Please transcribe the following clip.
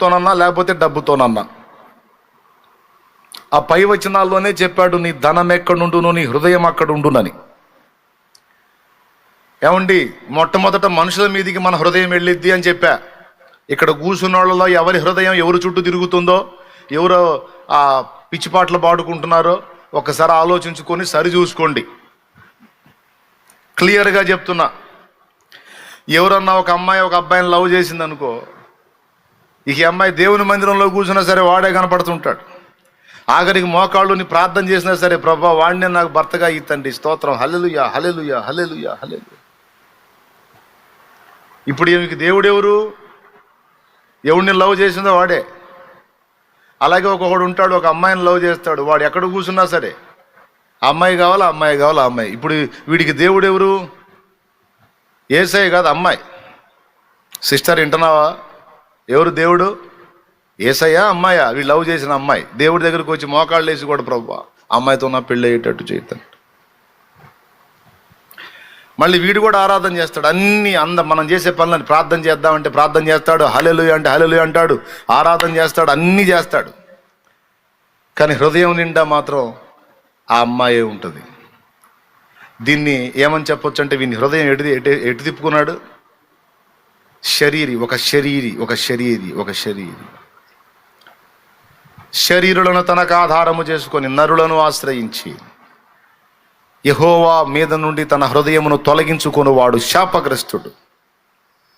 ప్రేమతోనన్నా లేకపోతే డబ్బుతోనన్నా. ఆ పై వచనాల్లోనే చెప్పాడు, నీ ధనం ఎక్కడుండును నీ హృదయం అక్కడ ఉండునని. ఏమండి, మొట్టమొదట మనుషుల మీదికి మన హృదయం వెళ్ళిద్ది అని చెప్పా. ఇక్కడ కూర్చున్న వాళ్ళలో ఎవరి హృదయం ఎవరు చుట్టూ తిరుగుతుందో, ఎవరో ఆ పిచ్చిపాట్లు పాడుకుంటున్నారో ఒకసారి ఆలోచించుకొని సరి చూసుకోండి. క్లియర్గా చెప్తున్నా. ఎవరన్నా ఒక అమ్మాయి ఒక అబ్బాయిని లవ్ చేసింది అనుకో, ఈ అమ్మాయి దేవుని మందిరంలో కూర్చున్నా సరే వాడే కనపడుతుంటాడు. ఆఖరికి మోకాళ్ళుని ప్రార్థన చేసినా సరే, ప్రభా వాడినే నాకు భర్తగా ఇత్తండి, స్తోత్రం, హల్లెలూయా హల్లెలూయా హల్లెలూయా హల్లెలూయా. ఇప్పుడు ఈమెకి దేవుడు ఎవరు? ఎవడిని లవ్ చేసిందో వాడే. అలాగే ఒకడు ఉంటాడు, ఒక అమ్మాయిని లవ్ చేస్తాడు, వాడు ఎక్కడ కూర్చున్నా సరే అమ్మాయి కావాలా అమ్మాయి కావాలా అమ్మాయి. ఇప్పుడు వీడికి దేవుడు ఎవరు? యేసయ్య కాదు, అమ్మాయి. సిస్టర్ వింటున్నావా? ఎవరు దేవుడు? యేసయ్యా అమ్మాయా? వీళ్ళు లవ్ చేసిన అమ్మాయి దేవుడి దగ్గరికి వచ్చి మోకాళ్ళు వేసి కూడా, ప్రభువా అమ్మాయితో నా పెళ్ళి అయ్యేటట్టు చేస్తాడు. మళ్ళీ వీడు కూడా ఆరాధన చేస్తాడు. అన్ని మనం చేసే పనులని ప్రార్థన చేద్దామంటే ప్రార్థన చేస్తాడు, హల్లెలూయా అంటే హల్లెలూయా అంటాడు, ఆరాధన చేస్తాడు, అన్నీ చేస్తాడు. కానీ హృదయం నిండా మాత్రం ఆ అమ్మాయే ఉంటుంది. దీన్ని ఏమని చెప్పొచ్చు అంటే, వీని హృదయం ఎటు తిప్పుకున్నాడు? ఒక శరీరి శరీరులను తనకు ఆధారము చేసుకొని నరులను ఆశ్రయించి యెహోవా మీద నుండి తన హృదయమును తొలగించుకొని వాడు శాపగ్రస్తుడు.